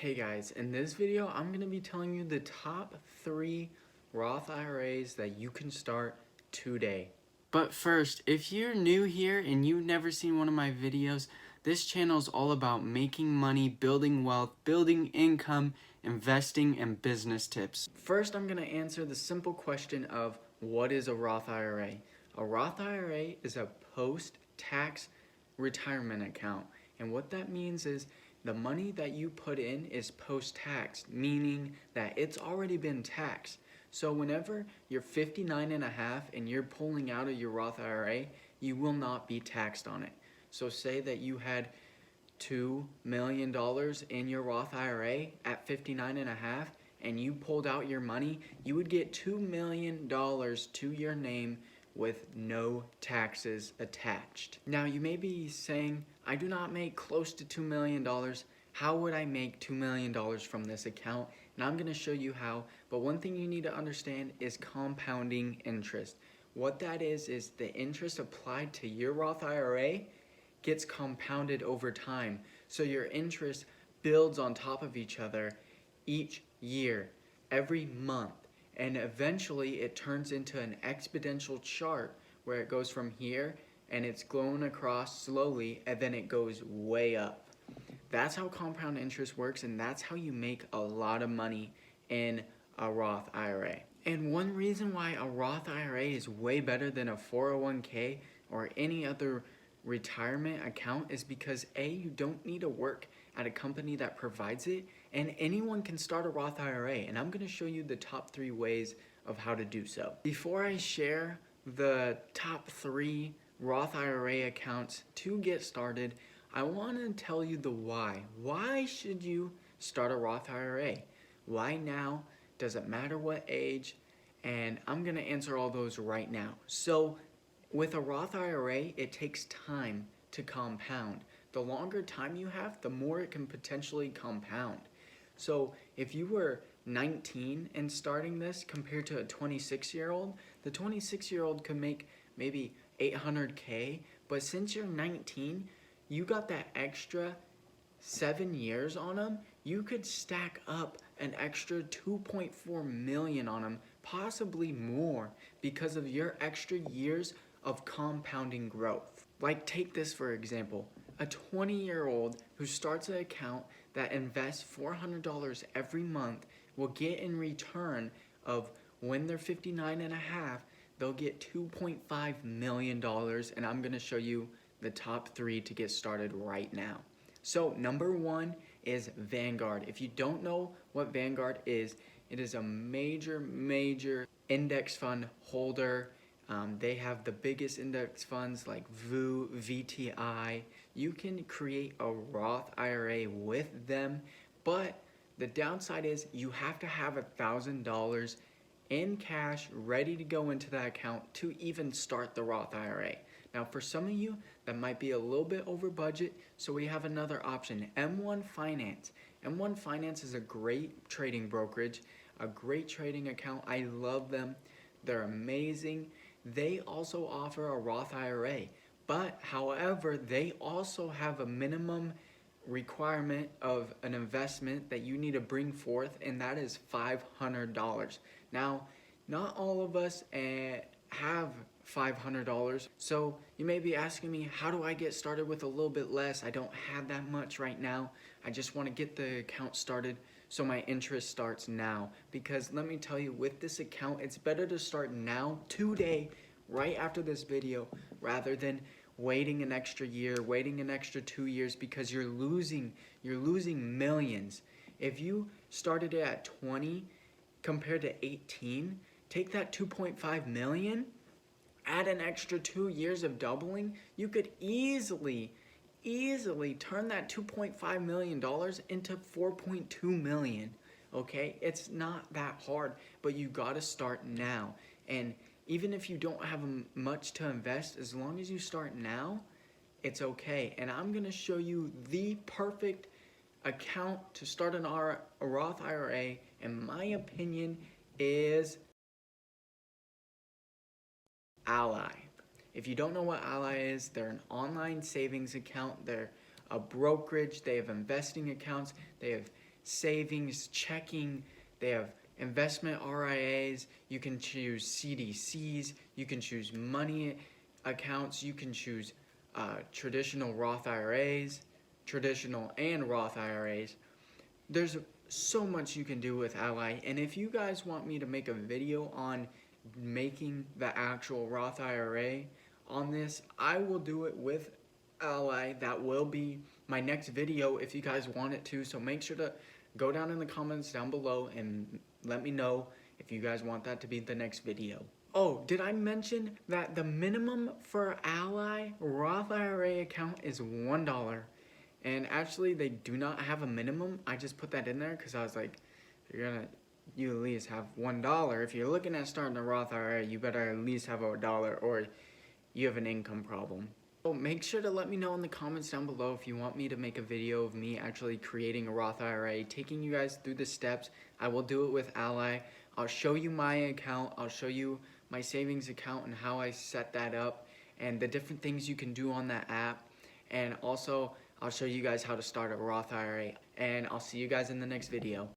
Hey guys, in this video I'm going to be telling you the top 3 Roth IRAs that you can start today. But first, if you're new here and you've never seen one of my videos, this channel is all about making money, building wealth, building income, investing, and business tips. First, I'm going to answer the simple question of what is a Roth IRA? A Roth IRA is a post-tax retirement account, and what that means is the money that you put in is post-tax, meaning that it's already been taxed. So whenever you're 59 and a half and you're pulling out of your Roth IRA, you will not be taxed on it. So say that you had $2 million in your Roth IRA at 59 and a half and you pulled out your money, you would get $2 million to your name with no taxes attached. Now you may be saying, I do not make close to $2 million. How would I make $2 million from this account? And I'm gonna show you how, but one thing you need to understand is compounding interest. What that is the interest applied to your Roth IRA gets compounded over time. So your interest builds on top of each other each year, every month. And eventually it turns into an exponential chart where it goes from here and it's going across slowly and then it goes way up. That's how compound interest works, and that's how you make a lot of money in a Roth IRA. And one reason why a Roth IRA is way better than a 401k or any other retirement account is because A, you don't need to work at a company that provides it, and anyone can start a Roth IRA, and I'm going to show you the top 3 ways of how to do so. Before I share the top 3 Roth IRA accounts to get started, I want to tell you the why. Why should you start a Roth IRA? Why now? Does it matter what age? And I'm going to answer all those right now. So with a Roth IRA, it takes time to compound. The longer time you have, the more it can potentially compound. So if you were 19 and starting this compared to a 26-year-old, the 26-year-old could make maybe 800K, but since you're 19, you got that extra 7 years on them, you could stack up an extra 2.4 million on them, possibly more, because of your extra years of compounding growth. Like, take this for example, a 20-year-old who starts an account that invests $400 every month will get in return of, when they're 59 and a half, they'll get $2.5 million, and I'm gonna show you the top 3 to get started right now. So number 1 is Vanguard. If you don't know what Vanguard is, it is a major index fund holder. They have the biggest index funds like VU, VTI. You can create a Roth IRA with them, but the downside is you have to have $1,000 in cash ready to go into that account to even start the Roth IRA. Now for some of you, that might be a little bit over budget, so we have another option, M1 Finance. M1 Finance is a great trading brokerage, a great trading account. I love them. They're amazing. They also offer a Roth IRA, but however, they also have a minimum requirement of an investment that you need to bring forth, and that is $500. Now, not all of us have $500, so you may be asking me, how do I get started with a little bit less? I don't have that much right now. I just want to get the account started so my interest starts now. Because let me tell you, with this account, it's better to start now, today, right after this video, rather than waiting an extra year, waiting an extra 2 years, because you're losing millions. If you started it at 20 compared to 18, take that 2.5 million, add an extra 2 years of doubling, you could easily turn that $2.5 million into $4.2 million, okay? It's not that hard, but you gotta start now. And even if you don't have much to invest, as long as you start now, it's okay. And I'm gonna show you the perfect account to start a Roth IRA, in my opinion, is Ally. If you don't know what Ally is, they're an online savings account. They're a brokerage. They have investing accounts. They have savings, checking, they have investment RIAs, you can choose CDCs, you can choose money accounts, you can choose traditional Roth IRAs, traditional and Roth IRAs. There's so much you can do with Ally, and if you guys want me to make a video on making the actual Roth IRA on this, I will do it with Ally. That will be my next video if you guys want it to, so make sure to go down in the comments down below and let me know if you guys want that to be the next video. Oh, did I mention that the minimum for Ally Roth IRA account is $1? And actually, they do not have a minimum. I just put that in there because I was like, you at least have $1. If you're looking at starting a Roth IRA, you better at least have $1 or you have an income problem. So make sure to let me know in the comments down below if you want me to make a video of me actually creating a Roth IRA, taking you guys through the steps. I will do it with Ally. I'll show you my account. I'll show you my savings account and how I set that up and the different things you can do on that app. And also, I'll show you guys how to start a Roth IRA. And I'll see you guys in the next video.